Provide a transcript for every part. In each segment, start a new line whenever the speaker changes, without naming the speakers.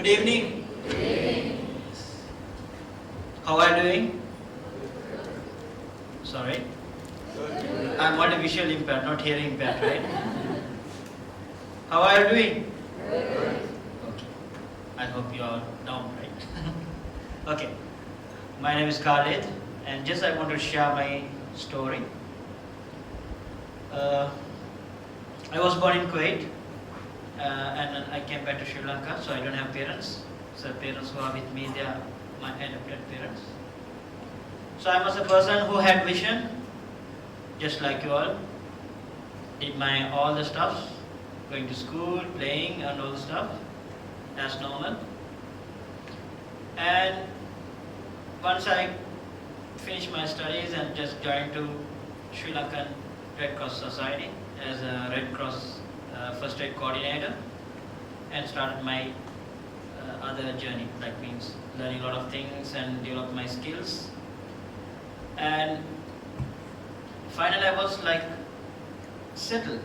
Good evening. How are you doing? Sorry? I'm not a visual impaired, not hearing impaired, right? How are you doing? Okay. I hope you are down, right? Okay. My name is Khalid, and just I want to share my story. I was born in Kuwait, and then I came back to Sri Lanka, so I don't have parents. So parents who are with me, they are my adopted parents. So I was a person who had vision, just like you all. Did my all the stuff, going to school, playing, and all the stuff, as normal. And once I finished my studies and just joined to Sri Lankan Red Cross Society as a Red Cross first aid coordinator, and started my other journey, like means learning a lot of things and develop my skills. And finally I was like settled.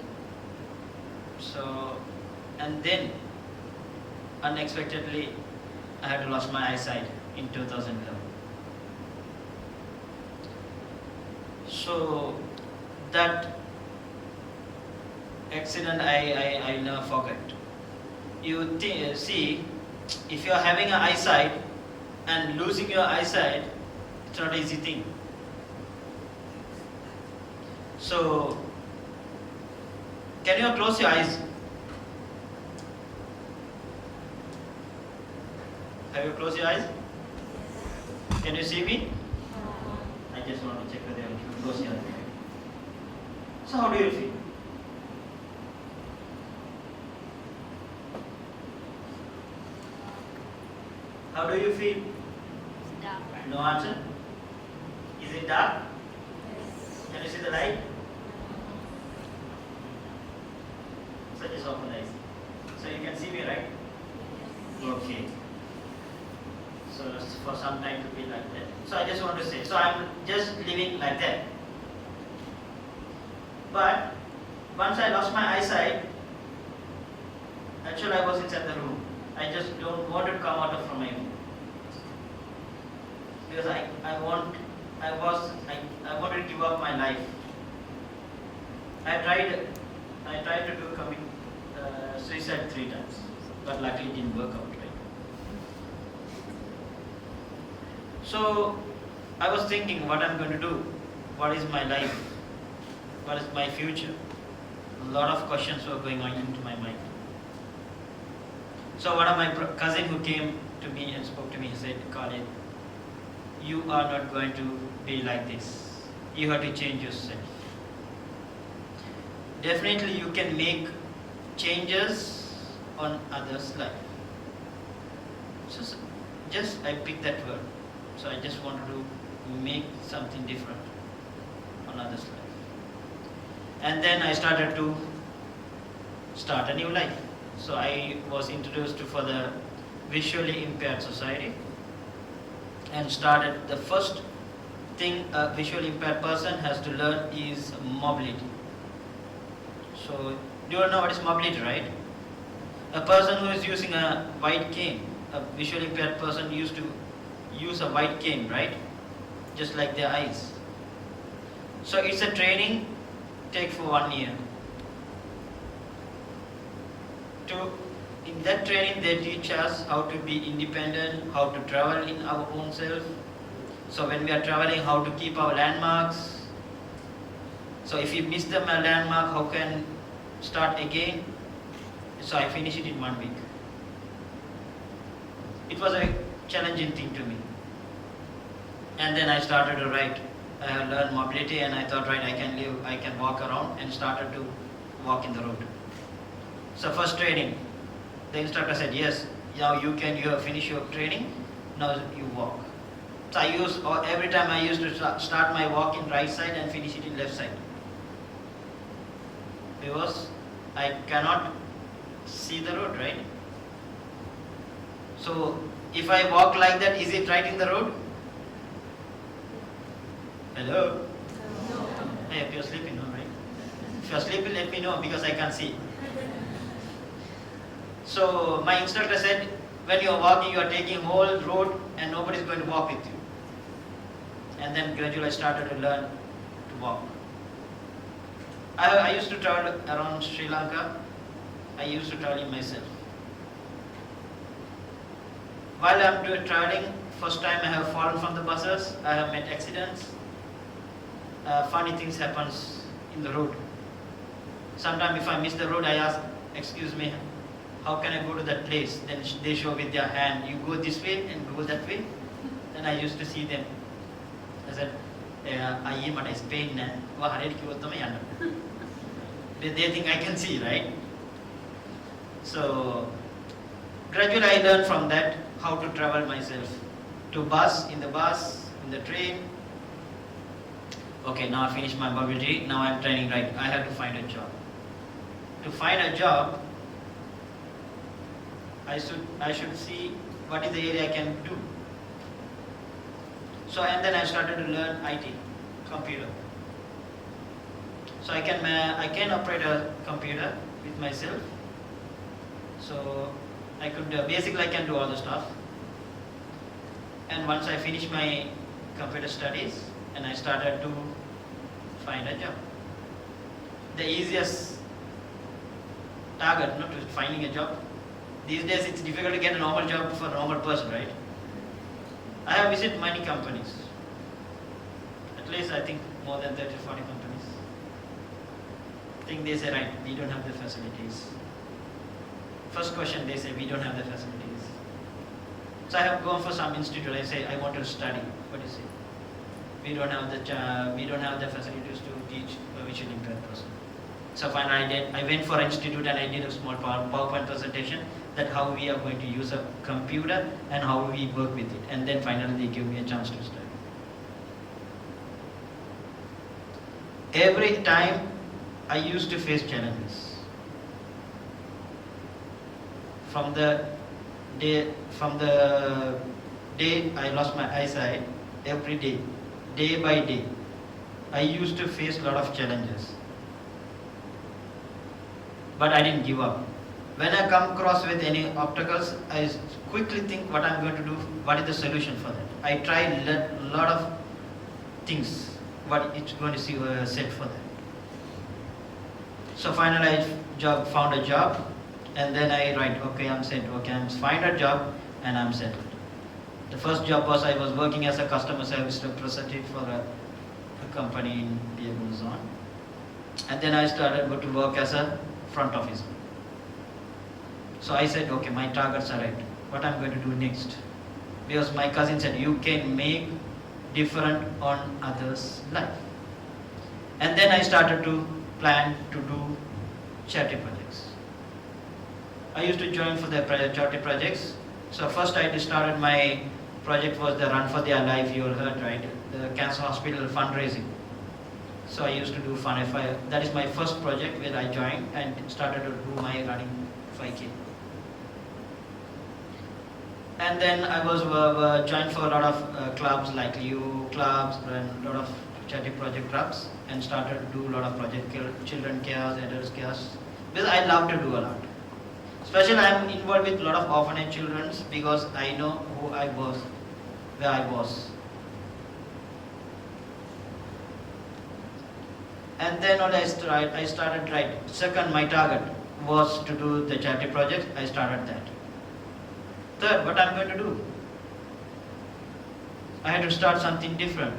So, and then unexpectedly I had lost my eyesight in 2011. So that accident I never forget. You see, if you are having an eyesight and losing your eyesight, it's not an easy thing. So, can you close your eyes? Have you closed your eyes? Can you see me? I just want to check whether you close your eyes. So how do you feel? How do you feel?
Dark.
No answer? Is it dark?
Yes.
Can you see the light? So just open the eyes. So you can see me, right? Okay. So for some time to be like that. So I just want to say, so I'm just living like that. But once I lost my eyesight, actually I was inside the room. I just don't want to come out from my room. Because I wanted to give up my life. I tried to do suicide 3 times, but luckily it didn't work out, right? So I was thinking what I'm going to do, what is my life, what is my future. A lot of questions were going on into my mind. So one of my cousin who came to me and spoke to me, he said, Khalid, you are not going to be like this. You have to change yourself. Definitely you can make changes on others' life. So just I picked that word. So I just wanted to make something different on others' life. And then I started to start a new life. So I was introduced to for the visually impaired society and started the first thing a visually impaired person has to learn is mobility. So do you know what is mobility, right? A person who is using a white cane, a visually impaired person used to use a white cane, right? Just like their eyes. So it's a training take for 1 year. In that training they teach us how to be independent, how to travel in our own self. So when we are traveling, how to keep our landmarks. So if you miss the landmark, how can start again? So I finished it in 1 week. It was a challenging thing to me. And then I started to write. I learned mobility and I thought, right, I can walk around, and started to walk in the road. So first training, the instructor said, yes, now you have finished your training, now you walk. So every time I used to start my walk in right side and finish it in left side. Because I cannot see the road, right? So if I walk like that, is it right in the road? Hello?
No.
Hey, if you're sleeping, no, right? If you're sleeping, let me know because I can't see. So my instructor said, When you are walking, you are taking whole road and nobody is going to walk with you. And then gradually I started to learn to walk. I used to travel around Sri Lanka. I used to travel myself. While I'm traveling, first time I have fallen from the buses, I have met accidents. Funny things happens in the road. Sometimes if I miss the road, I ask, excuse me, how can I go to that place? Then they show with their hand, you go this way and go that way. Then I used to see them. I said, I am at Spain. They think I can see, right? So gradually I learned from that how to travel myself. To bus, in the train. Okay, now I finished my bubble tea. Now I'm training, right? I have to find a job. To find a job, I should see what is the area I can do. So and then I started to learn IT, computer. So I can operate a computer with myself. So I could basically I can do all the stuff. And once I finished my computer studies, and I started to find a job. The easiest target, not to finding a job. These days it's difficult to get a normal job for a normal person, right? I have visited many companies. At least I think more than 30 40 companies. I think they say, right, we don't have the facilities. First question they say, we don't have the facilities. So I have gone for some institute, I say, I want to study. What do you say? We don't have the facilities to teach a visually impaired person. So finally I went for institute and I did a small PowerPoint presentation that how we are going to use a computer and how we work with it. And then finally they gave me a chance to study. Every time I used to face challenges. From the day I lost my eyesight, every day by day, I used to face a lot of challenges. But I didn't give up. When I come across with any obstacles, I quickly think what I'm going to do, what is the solution for that. I try a lot of things, what it's going to see set for that. So finally I found a job, and then I write, okay, I'm set, okay, I'm find a job and I'm settled. The first job was I was working as a customer service representative for a company in Diego Luzon. And then I started to work as a front officer. So I said, okay, my targets are right. What I'm going to do next? Because my cousin said, you can make different on others' life. And then I started to plan to do charity projects. I used to join for the charity projects. So first I started my project was the Run for Their Life, you all heard, right? The cancer hospital fundraising. So I used to do fun. That is my first project where I joined and started to do my running 5K. And then I was joined for a lot of clubs like Leo clubs and a lot of charity project clubs, and started to do a lot of project children cares, adults cares, because I love to do a lot. Especially I am involved with a lot of orphanage children because I know who I was, where I was. And then I started right. Second, my target was to do the charity project. I started that. Third, what I'm going to do? I had to start something different.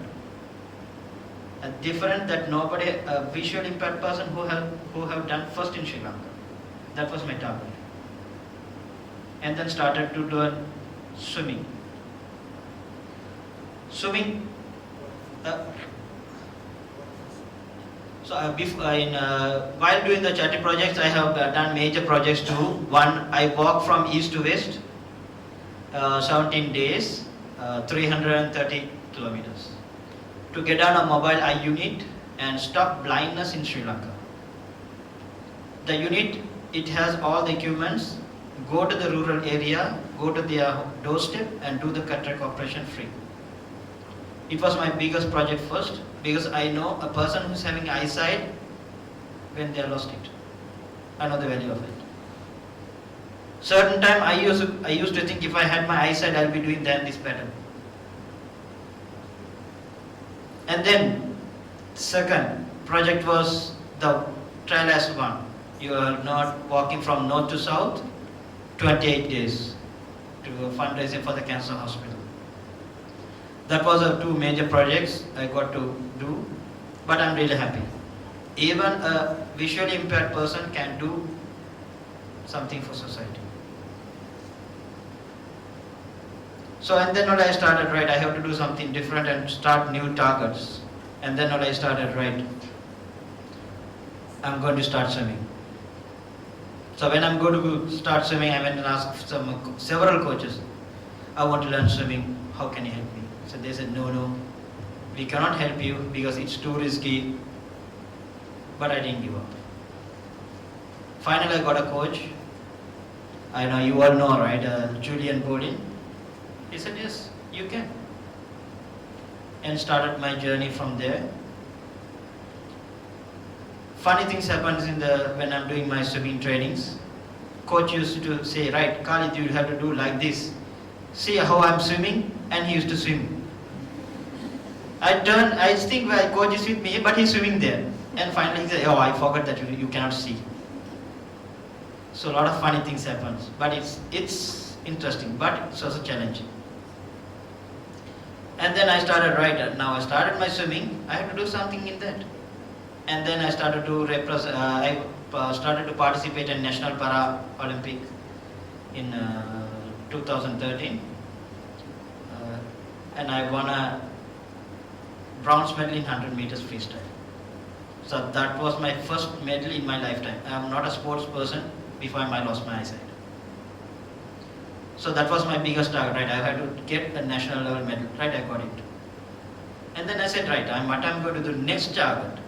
A different that nobody, a visually impaired person who have done first in Sri Lanka. That was my target. And then started to learn swimming. Swimming. While doing the charity projects, I have done major projects too. One, I walked from east to west, 17 days, 330 kilometers. To get on a mobile eye unit and stop blindness in Sri Lanka. The unit, it has all the equipments. Go to the rural area, go to their doorstep and do the cataract operation free. It was my biggest project first, because I know a person who's having eyesight when they lost it. I know the value of it. Certain time I used to think if I had my eyesight, I'll be doing then this pattern. And then second project was the trial one. You are not walking from north to south, 28 days to fundraising for the cancer hospital. That was two major projects I got to do, but I'm really happy. Even a visually impaired person can do something for society. So and then what I started, right, I have to do something different and start new targets. And then what I started, right, I'm going to start swimming. So when I'm going to start swimming, I went and asked several coaches, I want to learn swimming, how can you help me? So they said, no, we cannot help you because it's too risky. But I didn't give up. Finally I got a coach. I know you all know, right, Julian Bodin. He said, yes, you can. And started my journey from there. Funny things happens when I'm doing my swimming trainings. Coach used to say, right, Khalid, you have to do like this. See how I'm swimming, and he used to swim. I think my coach is with me, but he's swimming there. And finally he said, oh, I forgot that you cannot see. So a lot of funny things happens, but it's interesting, but it's also challenging. And then I started, right, now I started my swimming, I had to do something in that. And then I started to started to participate in National Para Olympic in 2013. And I won a bronze medal in 100 meters freestyle. So that was my first medal in my lifetime. I am not a sports person before I lost my eyesight. So that was my biggest target, right? I had to get a national level medal, right? I got it. And then I said, right, what I'm going to do next target.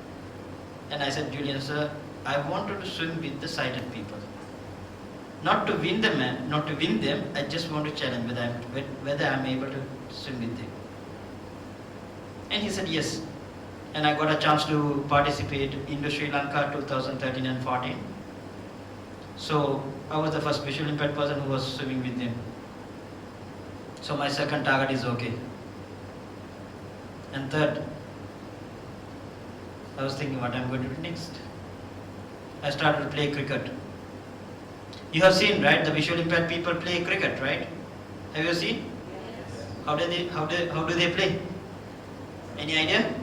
And I said, Julian sir, I wanted to swim with the sighted people. Not to win them, I just want to challenge whether I'm able to swim with them. And he said, yes. And I got a chance to participate in Sri Lanka 2013 and 14. So I was the first visually impaired person who was swimming with them. So my second target is okay. And third, I was thinking what I'm going to do next. I started to play cricket. You have seen, right? The visually impaired people play cricket, right? Have you seen?
Yes.
How do they play? Any idea?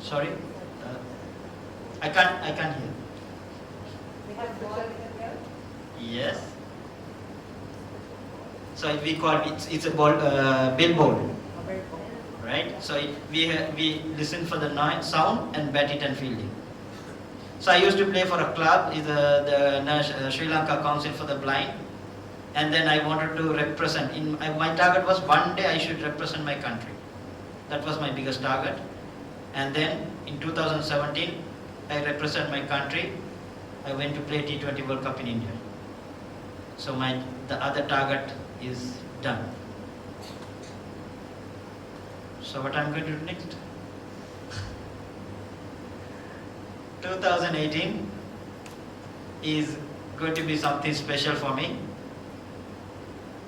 Sorry, I can't hear. Yes. So we call it's a ball, billboard, right? So we listen for the noise, sound, and bat it and fielding. So I used to play for a club, the Sri Lanka Council for the Blind, and then I wanted to represent. My target was one day I should represent my country. That was my biggest target. And then in 2017, I represent my country. I went to play T20 World Cup in India. So the other target is done. So what I'm going to do next? 2018 is going to be something special for me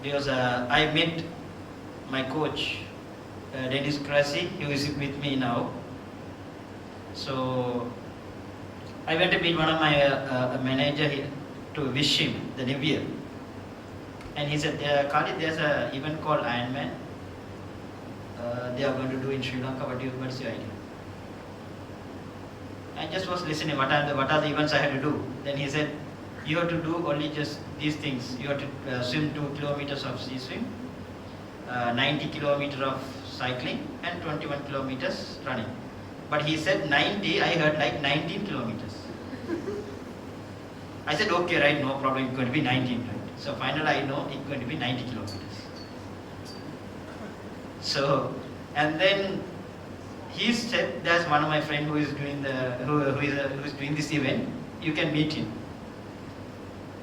because I met my coach, Dennis Cressy, who is with me now. So I went to meet one of my manager here to wish him the new year. And he said, Khalid, there's an event called Ironman. They are going to do in Sri Lanka. What's your idea? I just was listening, what are the events I had to do. Then he said, you have to do only just these things. You have to swim 2 kilometers of sea swim, 90 kilometers of cycling, and 21 kilometers running. But he said 90, I heard like 19 kilometers. I said, okay, right, no problem, it's going to be 19, right? So finally I know it's going to be 90 kilometers. So, and then he said, there's one of my friend who is doing who is doing this event, you can meet him.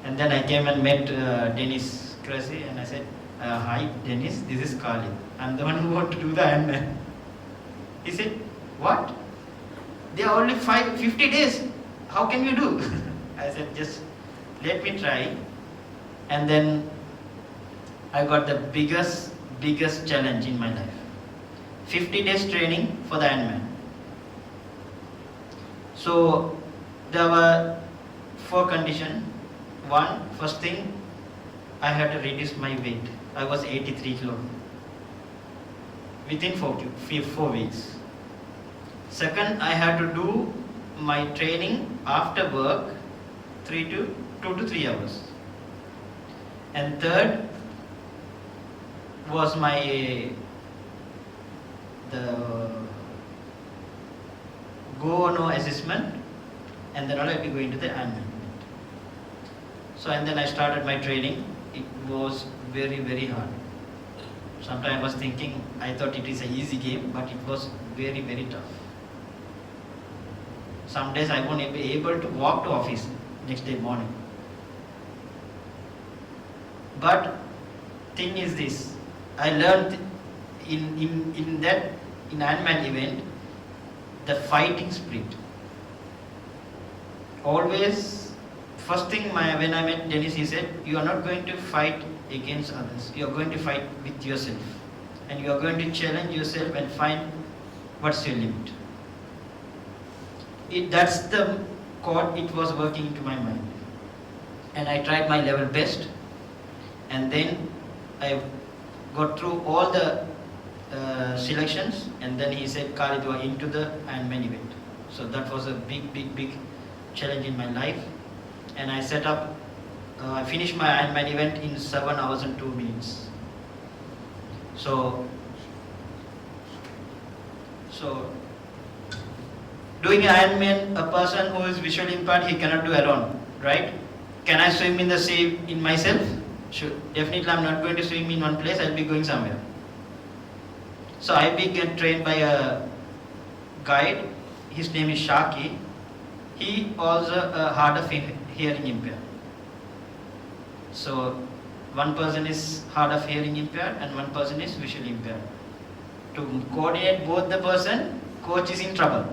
And then I came and met Dennis Cressy, and I said, hi Dennis, this is Khalid. I'm the one who want to do the Ironman. He said, what? They are only 50 days. How can you do? I said, just let me try. And then I got the biggest challenge in my life. 50 days training for the Ironman. So there were 4 conditions. One, first thing, I had to reduce my weight. I was 83 kg within 4 weeks. Second, I had to do my training after work 2 to 3 hours. And third was the go or no assessment, and then I'll be going to the Ironman. So and then I started my training. It was very hard. Sometimes I was thinking, I thought it is an easy game, but it was very tough. Some days I won't be able to walk to office next day morning. But thing is this, I learned in Ironman event, the fighting spirit. Always, first thing when I met Dennis, he said, you are not going to fight against others. You are going to fight with yourself. And you are going to challenge yourself and find what's your limit. That's the chord it was working into my mind. And I tried my level best. And then I got through all the selections, and then he said, Khalid, you are into the Ironman event. So that was a big challenge in my life. And I set up, I finished my Ironman event in 7 hours and 2 minutes. So doing Ironman, a person who is visually impaired, he cannot do alone, right? Can I swim in the sea in myself? Sure. Definitely I'm not going to swim in one place, I'll be going somewhere. So I began trained by a guide. His name is Shaki. He also hard of hearing impaired. So one person is hard of hearing impaired and one person is visually impaired. To coordinate both the person, coach is in trouble.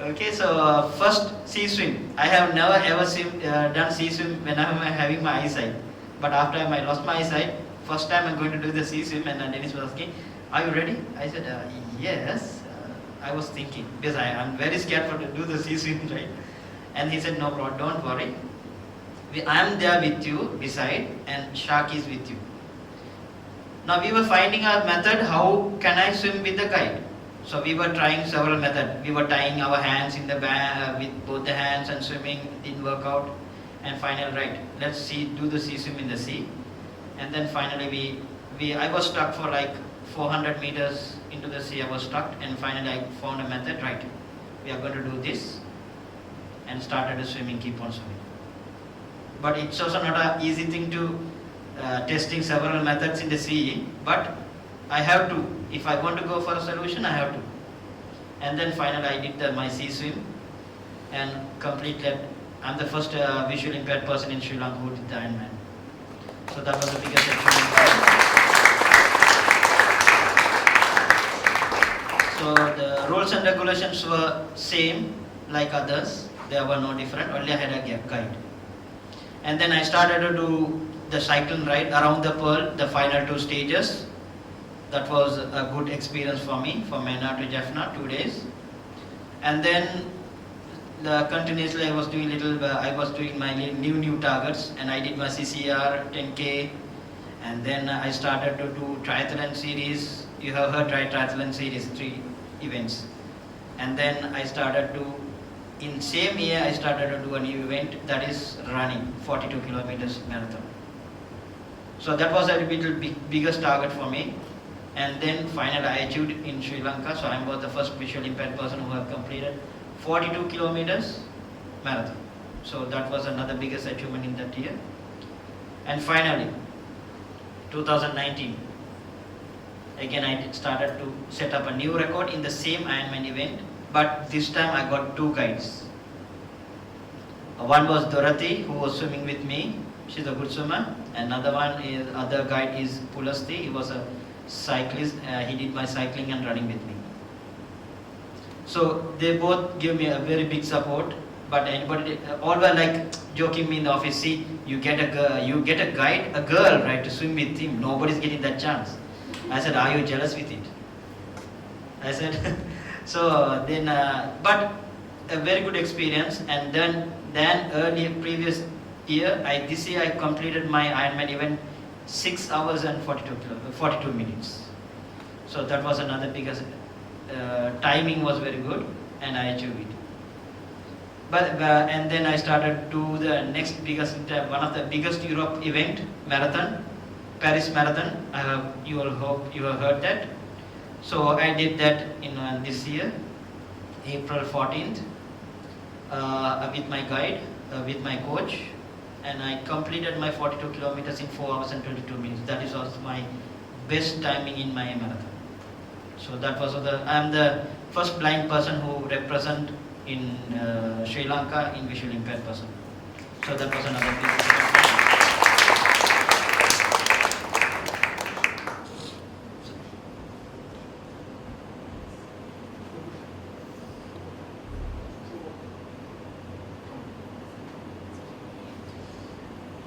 Okay, so first sea swim. I have never ever done sea swim when I am having my eyesight. But after I lost my eyesight, first time I'm going to do the sea swim, and Dennis was asking, are you ready? I said, yes. I was thinking, because I'm very scared to do the sea swim, right? And he said, no bro, don't worry. I am there with you, beside, and Shark is with you. Now we were finding our method, how can I swim with the guide? So we were trying several methods. We were tying our hands in the band with both the hands and swimming, didn't work out. And finally, right, let's do the sea swim in the sea. And then finally I was stuck for like 400 meters into the sea, I was stuck, and finally I found a method, right, we are going to do this, and started swimming, keep on swimming. But it's also not an easy thing to testing several methods in the sea, but I have to, if I want to go for a solution, I have to. And then finally I did my sea swim and completed. I'm the first visually impaired person in Sri Lanka who did the Ironman. So that was the biggest achievement. So the rules and regulations were same like others. There were no different, only I had a guide. And then I started to do the cycling ride around the Pearl, the final 2 stages. That was a good experience for me, from Mena to Jaffna, 2 days. And then continuously I was doing my new targets, and I did my CCR, 10K, and then I started to do triathlon series. You have heard triathlon series, 3 events. And then I started to, in same year, I started to do a new event, that is running 42 kilometers marathon. So that was a little biggest target for me. And then finally I achieved in Sri Lanka. So I was the first visually impaired person who have completed 42 kilometers marathon. So that was another biggest achievement in that year. And finally, 2019, again I started to set up a new record in the same Ironman event, but this time I got 2 guides. One was Dorothy, who was swimming with me. She's a good swimmer. Another other guide is Pulasti. He was a cyclist. He did my cycling and running with me. So they both gave me a very big support. But anybody, all were like joking me in the office. See, you get a girl, you get a guide, a girl, right, to swim with him. Nobody's getting that chance. I said, are you jealous with it? I said, so then, but a very good experience. And then earlier previous year, this year I completed my Ironman event 6 hours and 42 minutes. So that was another biggest, timing was very good and I achieved it. But and then I started to the next biggest, one of the biggest Europe event, marathon, Paris Marathon. You all hope you have heard that. So I did that in this year, April 14th, with my guide, with my coach, and I completed my 42 kilometers in 4 hours and 22 minutes. That is also my best timing in my marathon. So that was I am the first blind person who represent in Sri Lanka in visually impaired person. So that was another big.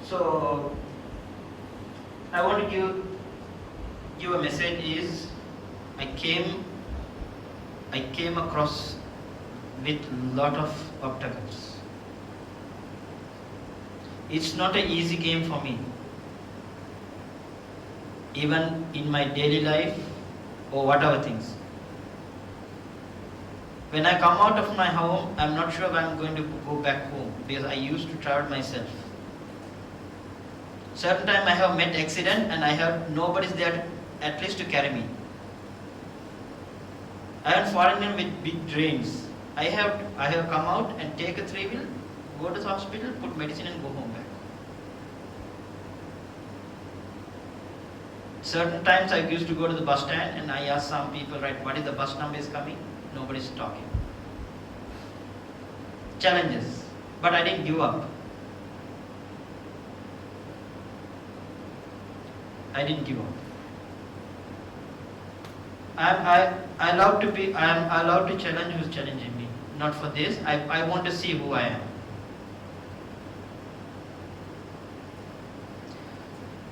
So I want to give a message is I came across with lot of obstacles. It's not an easy game for me. Even in my daily life or whatever things. When I come out of my home, I'm not sure if I'm going to go back home because I used to travel myself. Certain time I have met accident and I have nobody's there at least to carry me. I have fallen in with big drains. I have come out and take a 3-wheel, go to the hospital, put medicine and go home back. Certain times I used to go to the bus stand and I asked some people, right, what is the bus number is coming? Nobody's talking. Challenges, but I didn't give up. I didn't give up. I allowed to challenge who's challenging me. Not for this. I want to see who I am.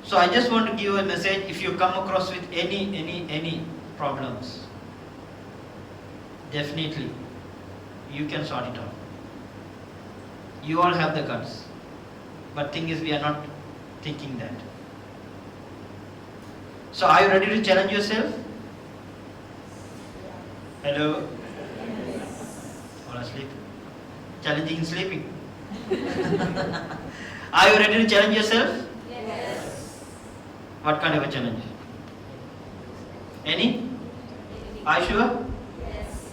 So I just want to give a message. If you come across with any problems, definitely you can sort it out. You all have the guts. But thing is, we are not thinking that. So are you ready to challenge yourself? Hello? All asleep? Challenging in sleeping? Are you ready to challenge yourself?
Yes.
What kind of a challenge? Any? Are you sure?
Yes.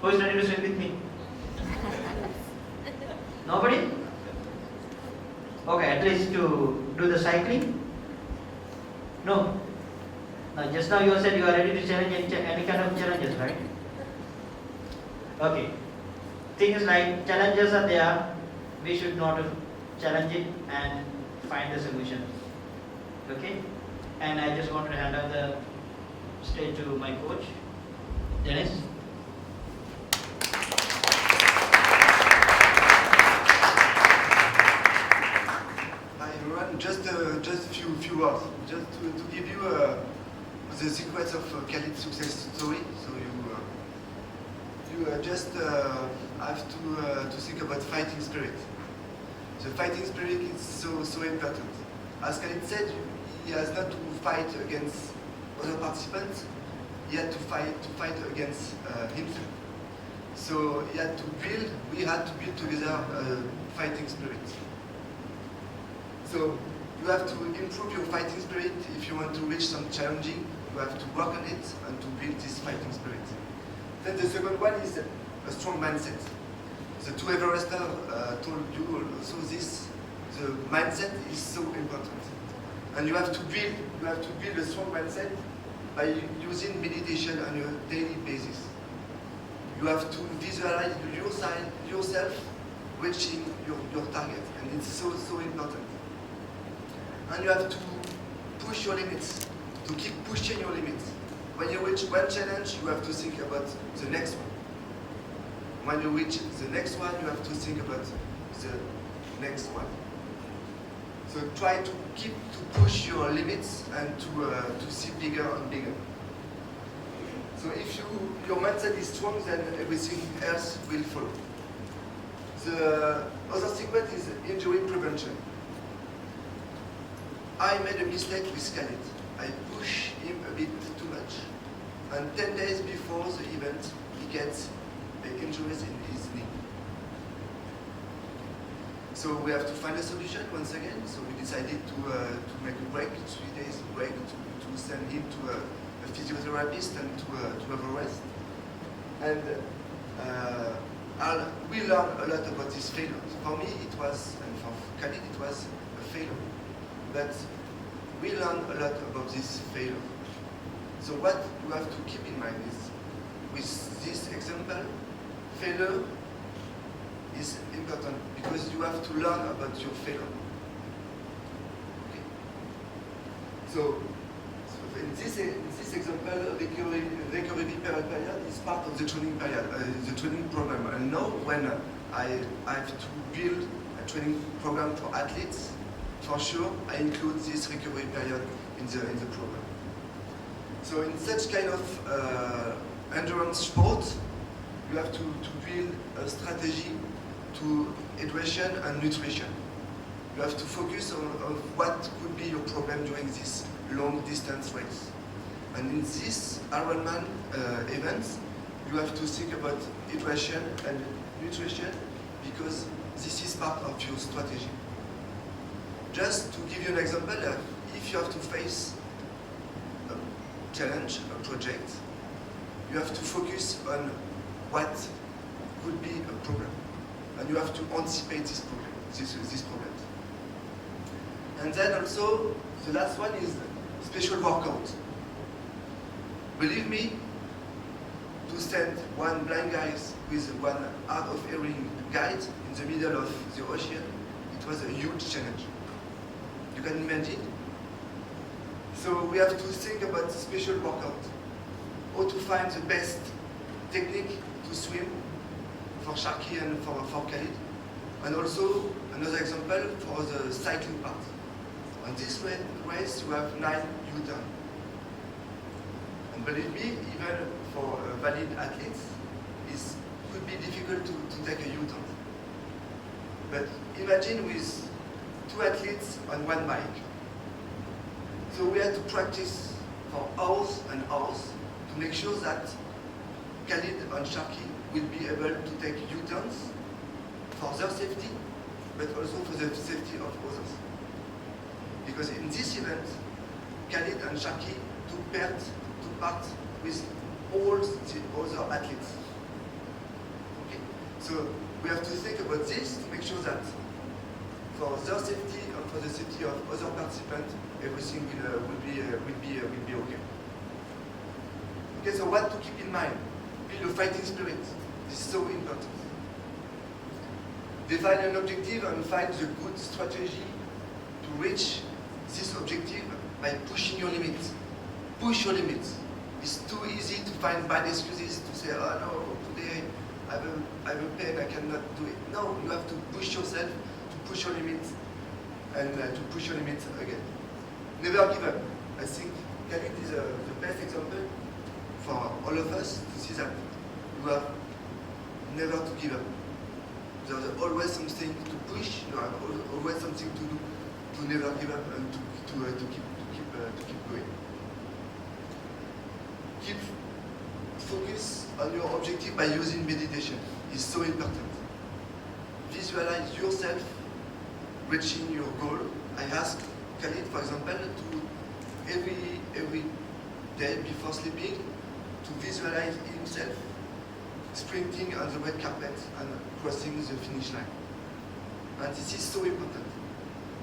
Who is ready to swim with me? Nobody? Okay, at least to do the cycling? No. Now, just now you said you are ready to challenge any kind of challenges, right? Okay. Thing is like challenges are there. We should not challenge it and find the solution. Okay? And I just want to hand over the stage to my coach, Dennis.
Just few words, just to give you the secrets of Khalid's success story. So you just have to think about fighting spirit. The fighting spirit is so important. As Khalid said, he has not to fight against other participants. He had to fight against himself. So we had to build together a fighting spirit. So you have to improve your fighting spirit. If you want to reach some challenging, you have to work on it and to build this fighting spirit. Then the second one is a strong mindset. The two Everesters told you also this. The mindset is so important, and you have to build a strong mindset by using meditation on your daily basis. You have to visualize yourself reaching your target, and it's so important. And you have to push your limits, to keep pushing your limits. When you reach one challenge, you have to think about the next one. When you reach the next one, you have to think about the next one. So try to push your limits and to see bigger and bigger. So if your mindset is strong, then everything else will follow. The other secret is injury prevention. I made a mistake with Khalid. I pushed him a bit too much. And 10 days before the event, he gets injuries in his knee. So we have to find a solution once again. So we decided to make a break, 3 days break, to send him to a physiotherapist and to have a rest. And we learned a lot about this failure. For me, it was, and for Khalid, it was a failure. But we learned a lot about this failure. So what you have to keep in mind is, with this example, failure is important because you have to learn about your failure. Okay. So in this example, recovery period is part of the training period, the training program. And now when I have to build a training program for athletes, for sure I include this recovery period in the program. So in such kind of endurance sport, you have to build a strategy to hydration and nutrition. You have to focus on what could be your problem during this long distance race. And in this Ironman events, you have to think about hydration and nutrition because this is part of your strategy. Just to give you an example, if you have to face a challenge, a project, you have to focus on what could be a problem. And you have to anticipate this problem, these problems. And then also, the last one is special workout. Believe me, to send one blind guy with one hard of hearing guide in the middle of the ocean, it was a huge challenge. You can imagine? So we have to think about special workout. How to find the best technique to swim for Sharky and for Khalid. And also, another example for the cycling part. On this race, you have 9 U-turns. And believe me, even for valid athletes, it could be difficult to take a U-turn. But imagine with 2 athletes on 1 bike. So we had to practice for hours and hours to make sure that Khalid and Sharky will be able to take U-turns for their safety, but also for the safety of others. Because in this event, Khalid and Sharky took part with all the other athletes. Okay? So we have to think about this to make sure that for their safety and for the safety of other participants, everything will be okay. Okay, so what to keep in mind? Build a fighting spirit. This is so important. Define an objective and find the good strategy to reach this objective by pushing your limits. Push your limits. It's too easy to find bad excuses to say, oh no, today I have a pain, I cannot do it. No, you have to push yourself, to push your limits, and to push your limits again. Never give up. I think Khalid is the best example for all of us to see that you have never to give up. There's always something to push, you have always something to do, to never give up and to keep going. Keep focus on your objective by using meditation. It's so important. Visualize yourself reaching your goal. I ask Khalid, for example, to every day before sleeping, to visualize himself sprinting on the red carpet and crossing the finish line. And this is so important.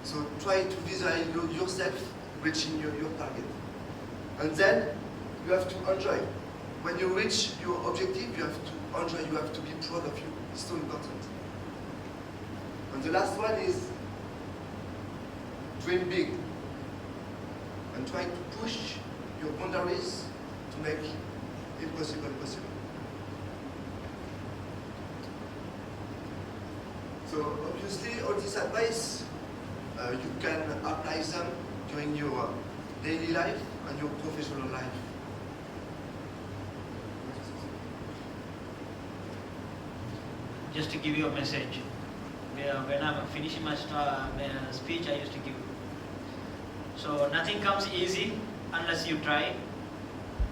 So try to visualize yourself reaching your target. And then you have to enjoy. When you reach your objective, you have to enjoy, you have to be proud of you. It's so important. And the last one is dream big. And try to push your boundaries to make impossible possible. So obviously all this advice, you can apply them during your daily life and your professional life.
Just to give you a message, when I'm finishing my speech, I used to give. So nothing comes easy unless you try.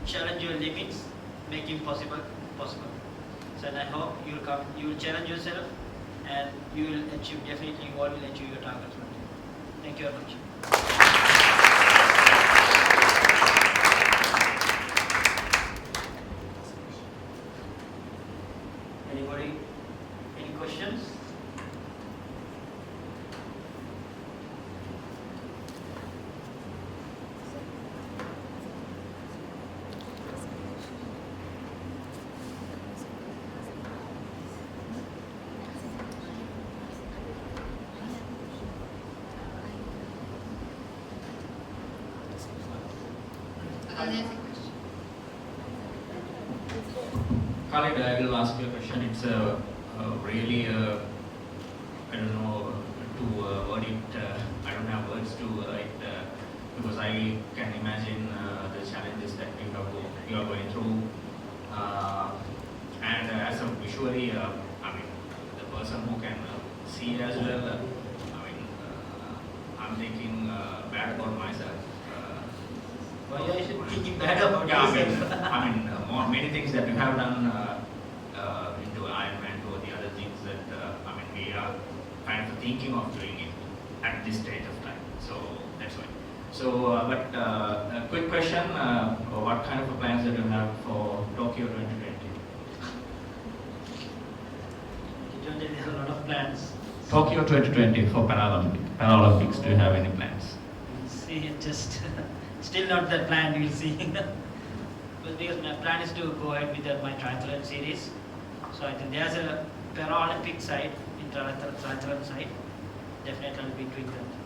Challenge your limits, make impossible possible. So and I hope you will challenge yourself, and you will achieve. Definitely, you all will achieve your targets one day. Thank you very much. Anybody? Any questions?
Khalid, I will ask you a question. It's really, I don't know to word it, I don't have words to write because I can imagine the challenges that you are going through. And as a visually, I mean, the person who can see as well, I mean, I'm thinking bad about myself.
Why are you thinking bad about
Yeah,
yourself?
Many things that you have done into Ironman or the other things that we are kind of thinking of doing it at this stage of time. So that's why. So, a quick question: what kind of plans that you have for Tokyo 2020?
There are a lot of plans.
Tokyo 2020 for Paralympics. Do you have any plans?
See, just still not that plan. You'll see. But because my plan is to go ahead with my triathlon series, so I think there's a Paralympic side in triathlon side. Definitely I'll be doing that.